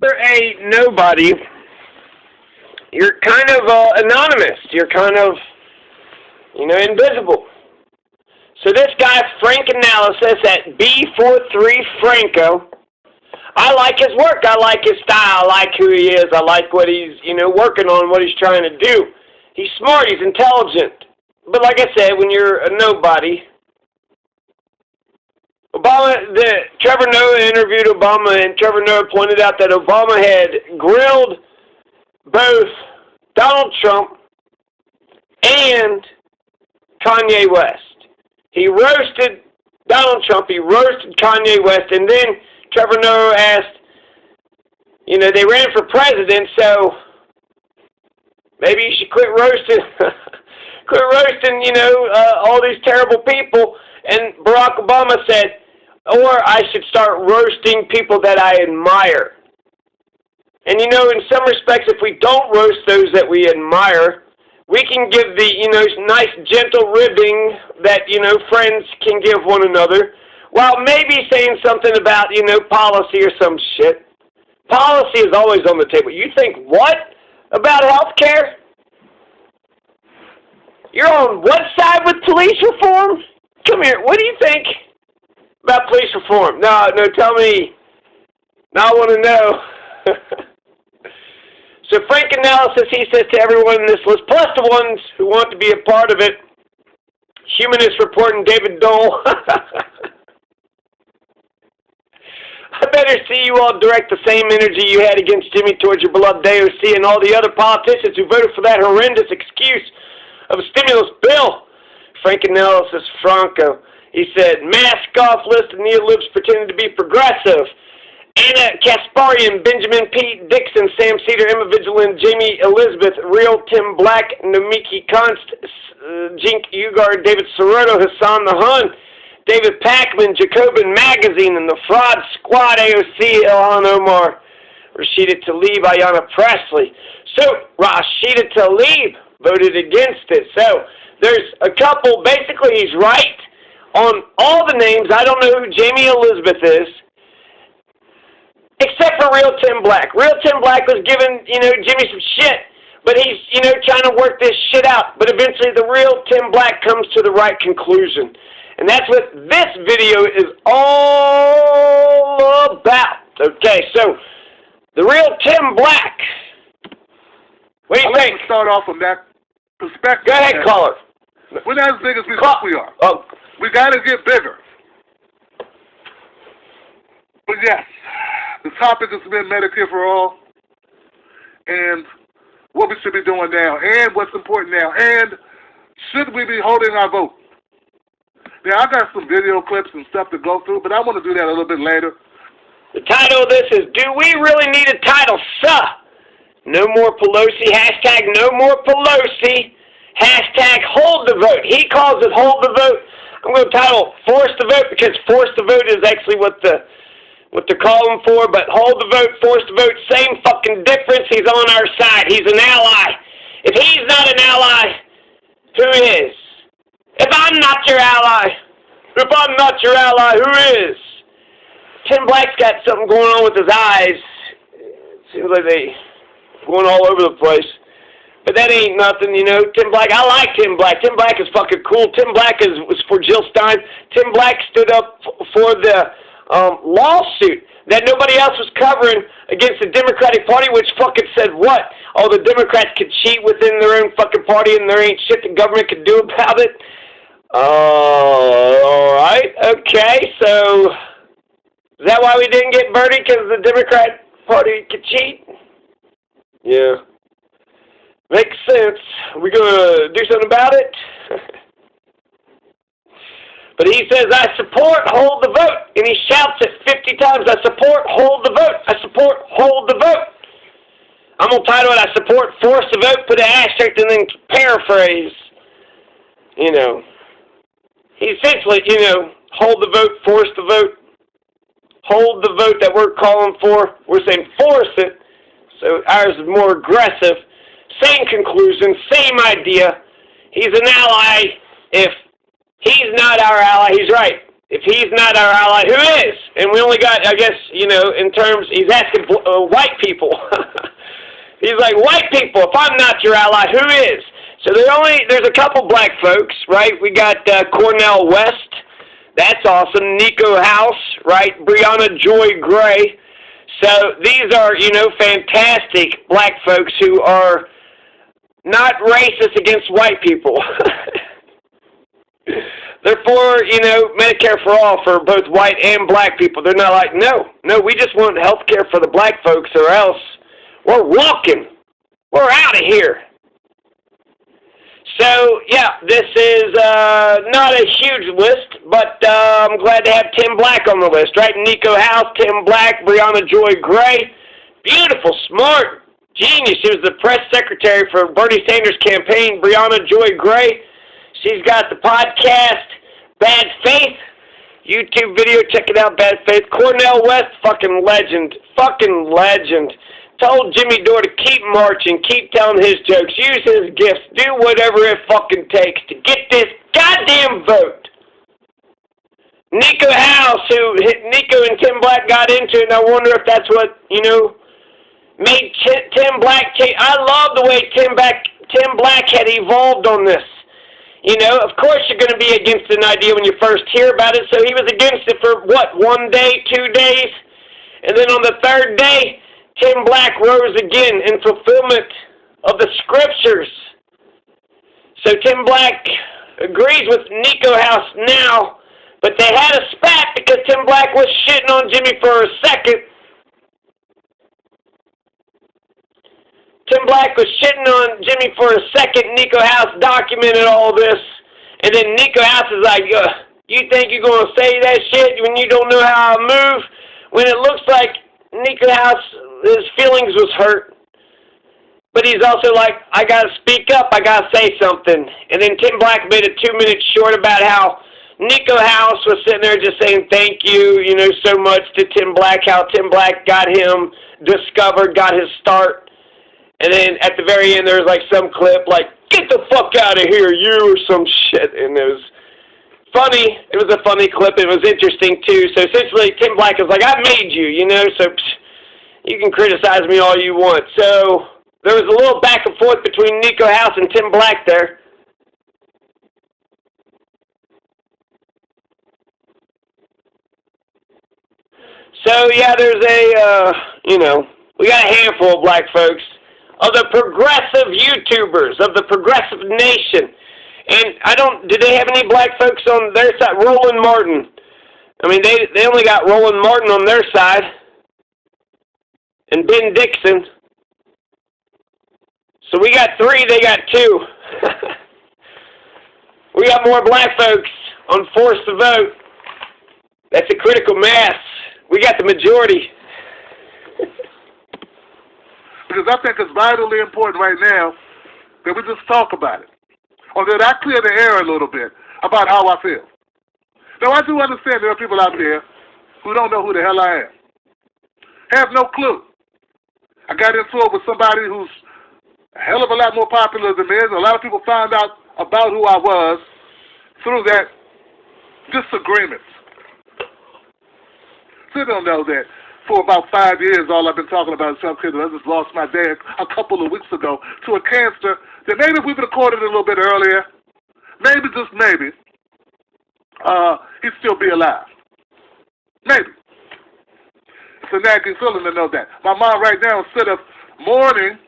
You're a nobody. You're kind of anonymous. You're kind of, invisible. So this guy, Frank Analysis at B43 Franco, I like his work. I like his style. I like who he is. I like what he's, working on, what he's trying to do. He's smart. He's intelligent. But like I said, when you're a nobody, Trevor Noah interviewed Obama, and Trevor Noah pointed out that Obama had grilled both Donald Trump and Kanye West. He roasted Donald Trump, he roasted Kanye West, and then Trevor Noah asked, they ran for president, so maybe you should quit roasting, all these terrible people. And Barack Obama said, or I should start roasting people that I admire. And in some respects, if we don't roast those that we admire, we can give the, nice gentle ribbing that, friends can give one another, while maybe saying something about, policy or some shit. Policy is always on the table. You think what about health care? You're on what side with police reform? Come here. What do you think about police reform? No, tell me. Now I want to know. So Frank Analysis, he says to everyone in this list, plus the ones who want to be a part of it, Humanist Report and David Dole. I better see you all direct the same energy you had against Jimmy towards your beloved AOC and all the other politicians who voted for that horrendous excuse of a stimulus bill. Frank Analysis Franco, he said, mask off list of neolibs pretending to be progressive. Anna Kasparian, Benjamin P. Dixon, Sam Cedar, Emma Vigilant, Jamie Elizabeth, Real Tim Black, Nomiki Const, Jink Ugard, David Soroto, Hassan the Hun, David Packman, Jacobin Magazine, and the Fraud Squad, AOC, Ilhan Omar, Rashida Tlaib, Ayanna Presley. So, Rashida Tlaib voted against it. So, there's a couple, basically he's right on all the names. I don't know who Jamie Elizabeth is, except for Real Tim Black. Real Tim Black was giving, Jimmy some shit, but he's, trying to work this shit out. But eventually the Real Tim Black comes to the right conclusion. And that's what this video is all about. Okay, so the Real Tim Black. What do you think? Let's start off from that perspective. Go ahead, caller. We're not as big as we think we are. Oh. We got to get bigger. But yes, the topic has been Medicare for all, and what we should be doing now, and what's important now, and should we be holding our vote? Now, I got some video clips and stuff to go through, but I want to do that a little bit later. The title of this is, Do We Really Need a Title, Suh? No More Pelosi, hashtag No More Pelosi, hashtag Hold the Vote. He calls it Hold the Vote. I'm going to title Force the Vote, because Force the Vote is actually what they're calling for, but Hold the Vote, Force the Vote, same fucking difference. He's on our side. He's an ally. If he's not an ally, who is? If I'm not your ally, who is? Tim Black's got something going on with his eyes. It seems like they going all over the place. But that ain't nothing, Tim Black, I like Tim Black. Tim Black is fucking cool. Tim Black was for Jill Stein. Tim Black stood up for the lawsuit that nobody else was covering against the Democratic Party, which fucking said what? Oh, the Democrats could cheat within their own fucking party and there ain't shit the government could do about it. Oh, alright, okay, so is that why we didn't get Bernie? Because the Democrat Party could cheat? Yeah. Makes sense. Are we going to do something about it? But he says, I support Hold the Vote. And he shouts it 50 times, I support Hold the Vote. I support Hold the Vote. I'm going to title it, I support Force the Vote, put an asterisk, and then paraphrase. He essentially, hold the vote, force the vote. Hold the vote that we're calling for. We're saying force it. So ours is more aggressive. Same conclusion, same idea. He's an ally. If he's not our ally, he's right. If he's not our ally, who is? And we only got, I guess, you know, in terms, he's asking white people. He's like, white people, if I'm not your ally, who is? So there's a couple black folks, right? We got Cornel West. That's awesome. Nico House, right? Brianna Joy Gray. So these are, you know, fantastic black folks who are not racist against white people. They're for, you know, Medicare for all for both white and black people. They're not like, no, we just want health care for the black folks or else we're walking. We're out of here. So, yeah, this is not a huge list, but I'm glad to have Tim Black on the list, right? Nico House, Tim Black, Brianna Joy Gray. Beautiful, smart, genius. She was the press secretary for Bernie Sanders' campaign, Brianna Joy Gray. She's got the podcast, Bad Faith. YouTube video, check it out, Bad Faith. Cornel West, fucking legend. Fucking legend. Told Jimmy Dore to keep marching, keep telling his jokes, use his gifts, do whatever it fucking takes to get this goddamn vote. Nico House, who Nico and Tim Black got into, and I wonder if that's what, you know, made Tim Black change. I love the way Tim Black had evolved on this. You know, of course you're going to be against an idea when you first hear about it, so he was against it for, what, 1 day, 2 days? And then on the third day, Tim Black rose again in fulfillment of the scriptures. So Tim Black agrees with Nico House now, but they had a spat because Tim Black was shitting on Jimmy for a second. Tim Black was shitting on Jimmy for a second. Nico House documented all this. And then Nico House is like, you think you're going to say that shit when you don't know how I move? When it looks like Nico House, his feelings was hurt. But he's also like, I got to speak up. I got to say something. And then Tim Black made a 2-minute short about how Nico House was sitting there just saying thank you, you know, so much to Tim Black, how Tim Black got him discovered, got his start. And then at the very end, there was like some clip like, get the fuck out of here, you, or some shit. And it was funny. It was a funny clip. It was interesting, too. So essentially, Tim Black was like, I made you, you know, so you can criticize me all you want. So there was a little back and forth between Nico House and Tim Black there. So, yeah, there's a, you know, we got a handful of black folks, of the progressive YouTubers, of the progressive nation. And did they have any black folks on their side? Roland Martin. I mean, they only got Roland Martin on their side. And Ben Dixon. So we got 3, they got 2. We got more black folks on force to vote. That's a critical mass. We got the majority. Because I think it's vitally important right now that we just talk about it. Or that I clear the air a little bit about how I feel. Now, I do understand there are people out there who don't know who the hell I am. Have no clue. I got into it with somebody who's a hell of a lot more popular than me. A lot of people found out about who I was through that disagreement. So they don't know that for about 5 years, all I've been talking about is self-care. I just lost my dad a couple of weeks ago to a cancer that maybe if we would have caught it a little bit earlier, maybe, just maybe, he'd still be alive. Maybe. It's a nagging feeling to know that. My mom right now, instead of mourning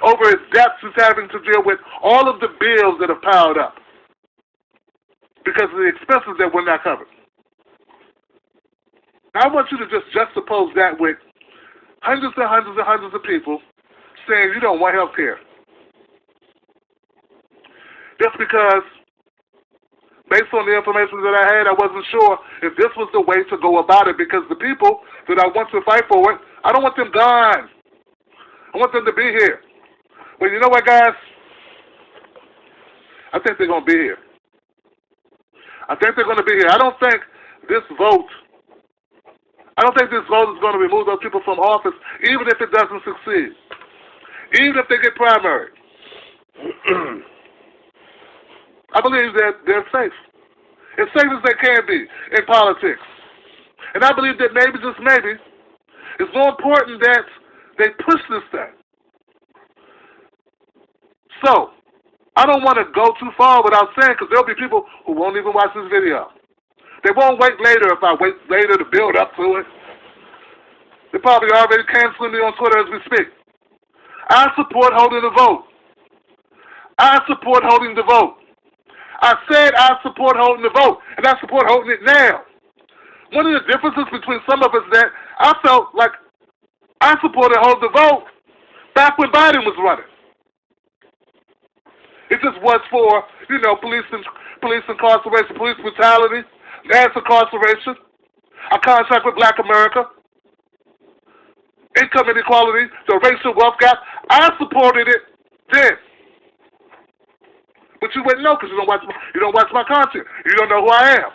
over his death, is having to deal with all of the bills that have piled up because of the expenses that were not covered. Now, I want you to just juxtapose that with hundreds and hundreds and hundreds of people saying you don't want health care. Just because, based on the information that I had, I wasn't sure if this was the way to go about it because the people that I want to fight for it, I don't want them gone. I want them to be here. Well, you know what, guys? I think they're going to be here. I think they're going to be here. I don't think this vote is going to remove those people from office, even if it doesn't succeed. Even if they get primary. I believe that they're safe. as safe as they can be in politics. And I believe that maybe, just maybe, it's more important that they push this thing. So, I don't want to go too far without saying, because there'll be people who won't even watch this video. They won't wait later if I wait later to build up to it. They're probably already canceling me on Twitter as we speak. I support holding the vote. I support holding the vote. I said I support holding the vote, and I support holding it now. One of the differences between some of us that I felt like I supported holding the vote back when Biden was running. It just was for, police incarceration, police brutality, mass incarceration, a contract with Black America, income inequality, the racial wealth gap. I supported it then. But you wouldn't know because you don't watch my content. You don't know who I am.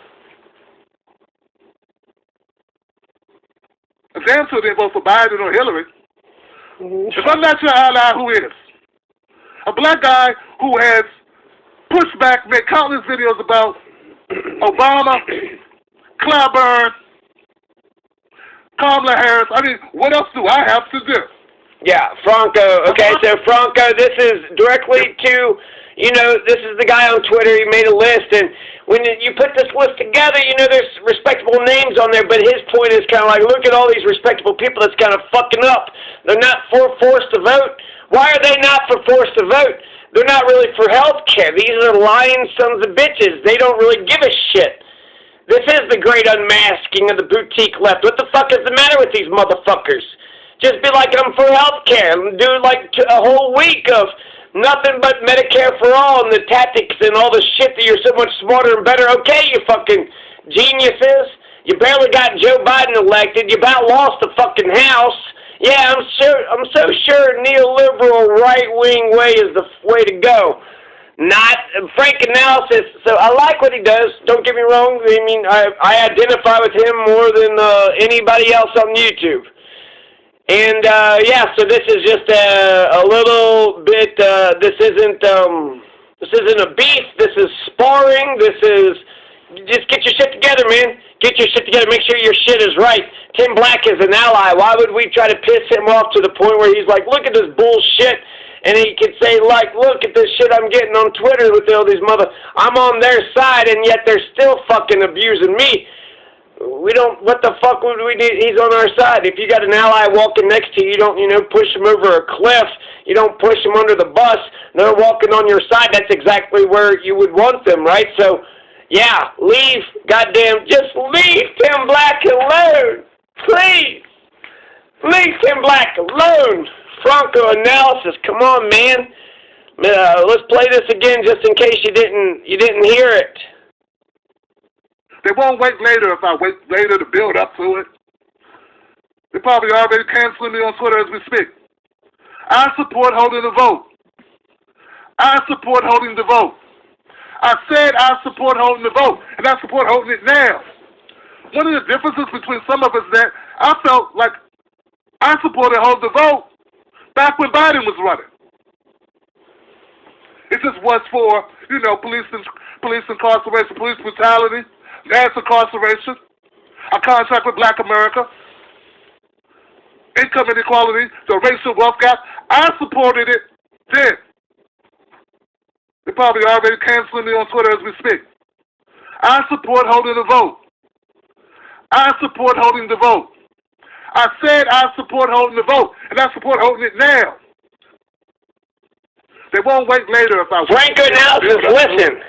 Damn sure didn't vote for Biden or Hillary. If I'm not your ally, who is? A black guy who has pushed back, made countless videos about Obama, Clyburn, Kamala Harris. I mean, what else do I have to do? Yeah, Franco. Okay, so Franco, this is directly to, this is the guy on Twitter. He made a list, and when you put this list together, there's respectable names on there, but his point is kind of like, look at all these respectable people that's kind of fucking up. They're not forced to vote. Why are they not forced to vote? They're not really for health care. These are lying sons of bitches. They don't really give a shit. This is the great unmasking of the boutique left. What the fuck is the matter with these motherfuckers? Just be like, I'm for health care. Do like a whole week of nothing but Medicare for all and the tactics and all the shit that you're so much smarter and better. Okay, you fucking geniuses. You barely got Joe Biden elected. You about lost the fucking House. Yeah, I'm so sure neoliberal right-wing way is the way to go. Not frank analysis. So I like what he does. Don't get me wrong. I mean, I identify with him more than anybody else on YouTube. And so this is just a little bit. This isn't a beef. This is sparring. This is just get your shit together, man. Get your shit together. Make sure your shit is right. Tim Black is an ally. Why would we try to piss him off to the point where he's like, look at this bullshit, and he could say, like, look at this shit I'm getting on Twitter with all these I'm on their side, and yet they're still fucking abusing me. What the fuck would we do? He's on our side. If you got an ally walking next to you, you don't, push him over a cliff. You don't push him under the bus. They're walking on your side. That's exactly where you would want them, right? So, yeah, just leave Tim Black alone. Please. Leave Tim Black alone. Franco analysis. Come on, man. Let's play this again just in case you didn't hear it. They won't wait later if I wait later to build up to it. They're probably already canceling me on Twitter as we speak. I support holding the vote. I support holding the vote. I said I support holding the vote, and I support holding it now. One of the differences between some of us that I felt like I supported holding the vote back when Biden was running. It just was for, police incarceration, police brutality, mass incarceration, a contract with Black America, income inequality, the racial wealth gap. I supported it then. They're probably already canceling me on Twitter as we speak. I support holding the vote. I support holding the vote. I said I support holding the vote, and I support holding it now. They won't wait later if I wait. Franco analysis, listen.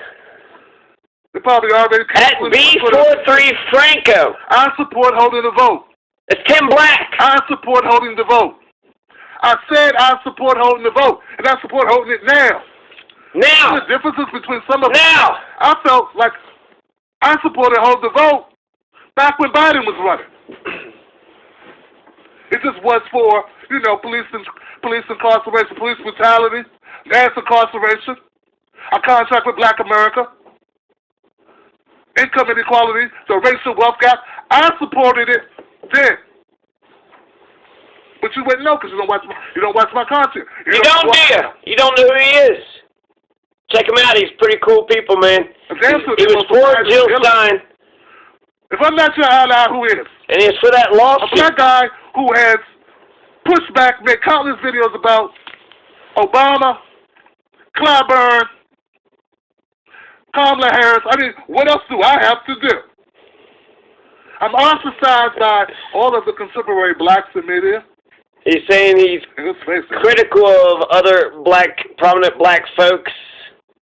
They're probably already canceling me on Twitter. At B43 Franco. I support holding the vote. It's Tim Black. I support holding the vote. I said I support holding the vote, and I support holding it now. Now. The differences between some of us. Now. I felt like I supported holding the vote back when Biden was running. It just was for, police incarceration, police brutality, mass incarceration, a contract with Black America, income inequality, the racial wealth gap. I supported it then. But you wouldn't know because you don't watch my content. You don't know who he is. Check him out. He's pretty cool people, man. He was for Jill Stein. If I'm not your ally, who is? And he's for that lawsuit. A black guy who has pushed back, made countless videos about Obama, Clyburn, Kamala Harris. I mean, what else do I have to do? I'm ostracized by all of the contemporary blacks in media. He's saying he's critical of other prominent black folks.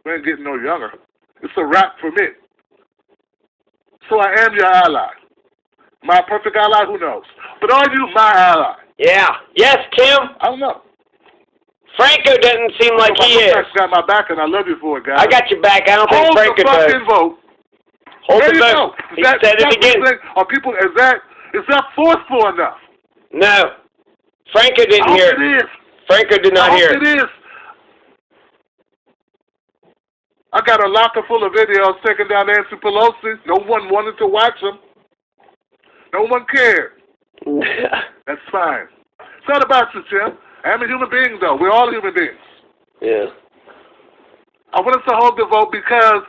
We ain't getting no younger. It's a wrap for me. So I am your ally. My perfect ally, who knows? But are you my ally? Yeah. Yes, Tim. I don't know. Franco doesn't seem like he is. Frank's got my back, and I love you for it, guys. I got your back. I don't think Franco does. Hold the fucking vote. Hold the vote. He said it again. Are people, is that forceful enough? No. Franco didn't hear it. It is. Franco did not hear it. It is. I got a locker full of videos taking down Nancy Pelosi. No one wanted to watch them. No one cared. That's fine. It's not about you, Tim. I'm a human being, though. We're all human beings. Yeah. I want us to hold the vote because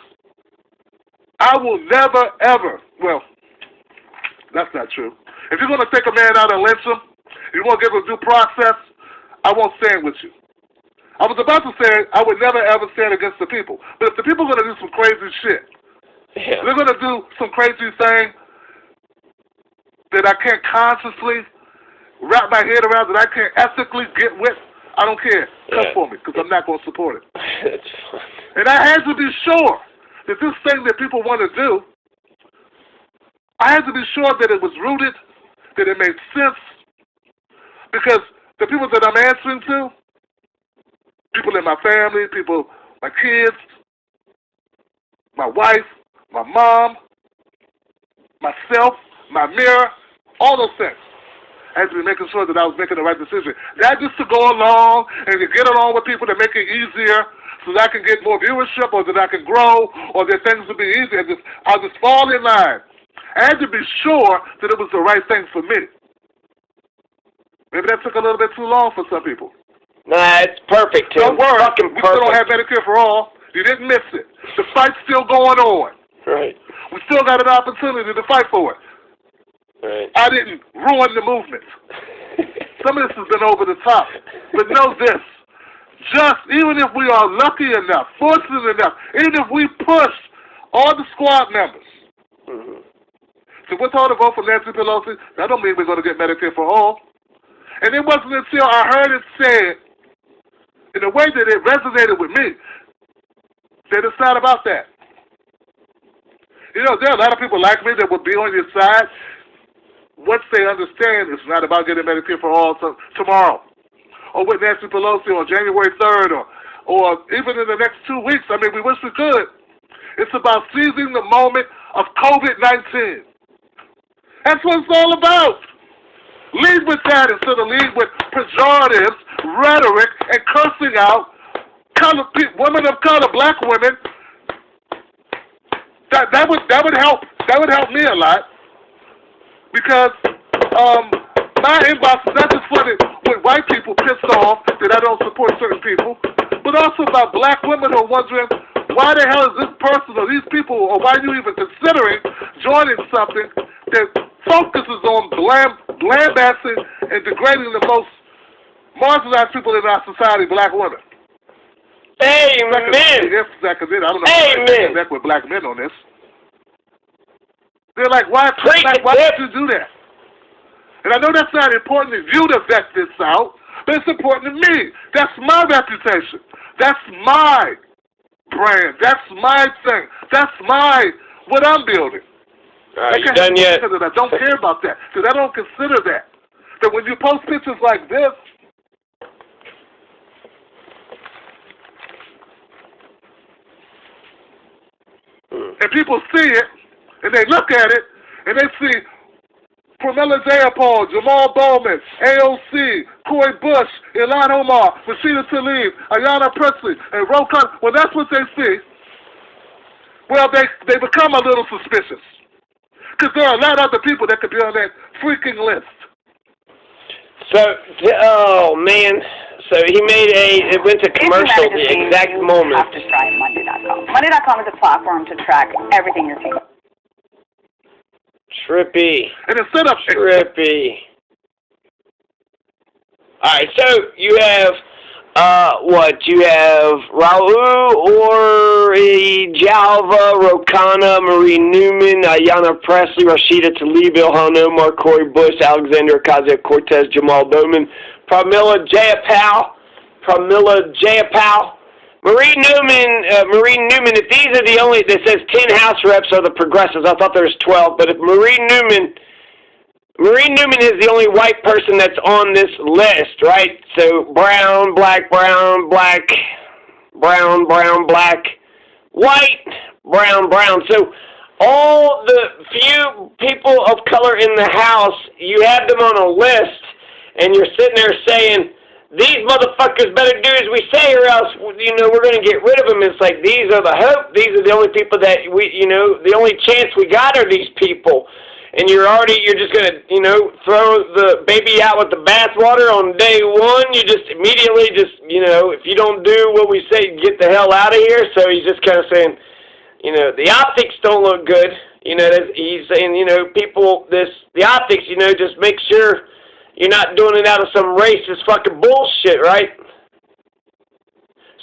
I will never, ever, well, that's not true. If you're going to take a man out and lynch him, you want to give him due process, I won't stand with you. I was about to say I would never, ever stand against the people. But if the people are going to do some crazy shit, they're going to do some crazy thing that I can't consciously wrap my head around, that I can't ethically get with, I don't care. Come for me, because I'm not going to support it. And I had to be sure that this thing that people want to do, I had to be sure that it was rooted, that it made sense, because the people that I'm answering to, people in my family, people, my kids, my wife, my mom, myself, my mirror, all those things. I had to be making sure that I was making the right decision. Not just to go along and to get along with people to make it easier so that I can get more viewership or that I can grow or that things will be easier. I'll just fall in line. I had to be sure that it was the right thing for me. Maybe that took a little bit too long for some people. Nah, it's perfect, Tim. Don't worry. Fucking we still don't have Medicare for all. You didn't miss it. The fight's still going on. Right. We still got an opportunity to fight for it. Right. I didn't ruin the movement. Some of this has been over the top. But know this. Just, even if we are lucky enough, fortunate enough, even if we push all the squad members, so we're told to vote for Nancy Pelosi, that don't mean we're going to get Medicare for all. And it wasn't until I heard it said, in a way that it resonated with me, that it's not about that. You know, there are a lot of people like me that will be on your side once they understand it's not about getting Medicare for all tomorrow, or with Nancy Pelosi on January 3rd, or even in the next 2 weeks. I mean, we wish we could. It's about seizing the moment of COVID-19. That's what it's all about. Lead with that instead of lead with pejoratives, rhetoric, and cursing out women of color, black women. That would help. That would help me a lot. Because my inbox is not just flooded with white people pissed off that I don't support certain people, but also about black women who are wondering why the hell is this person or these people, or why are you even considering joining something that focuses on lambasting and degrading the most marginalized people in our society, black women. Amen. Yes, I don't know if I can connect with black men on this. They're like, why did you do that? And I know that's not important to you to vet this out, but it's important to me. That's my reputation. That's my brand. That's my thing. That's what I'm building. You done yet? I don't care about that, because I don't consider that. That when you post pictures like this, and people see it, and they look at it, and they see Pramila Jayapal, Jamal Bowman, AOC, Cory Bush, Ilhan Omar, Rashida Tlaib, Ayanna Pressley, and Rokan. Well, that's what they see. Well, they become a little suspicious. Because there are a lot of other people that could be on that freaking list. So, oh, man. So he made it went to commercial the exact moment. Have to try Monday.com. Monday.com is a platform to track everything you're seeing. Trippy. And instead of Trippy. Alright, so you have what? You have Raul or Jalva, Rokana, Marie Newman, Ayanna Presley, Rashida Tlaib, Ilhan Omar, Corey Bush, Alexander Ocasio-Cortez, Jamal Bowman, Pramila Jayapal, Marie Newman, if these are the only, that says 10 House reps are the progressives. I thought there was 12, but if Marie Newman is the only white person that's on this list, right? So brown, black, brown, black, brown, brown, black, white, brown, brown. So all the few people of color in the House, you have them on a list, and you're sitting there saying, these motherfuckers better do as we say or else, you know, we're going to get rid of them. It's like, these are the hope. These are the only people that we, you know, the only chance we got are these people. And you're just going to, you know, throw the baby out with the bathwater on day one. You just immediately you know, if you don't do what we say, get the hell out of here. So he's just kind of saying, you know, the optics don't look good. You know, he's saying, you know, the optics, you know, just make sure you're not doing it out of some racist fucking bullshit, right?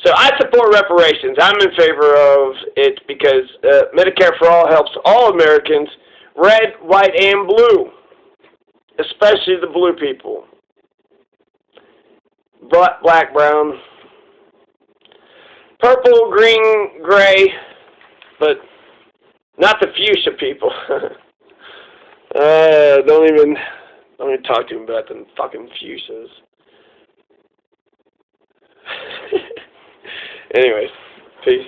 So I support reparations. I'm in favor of it because Medicare for All helps all Americans, red, white, and blue, especially the blue people. Black, brown, purple, green, gray, but not the fuchsia people. Don't even talk to him about them fucking fuchsias. Anyways, peace.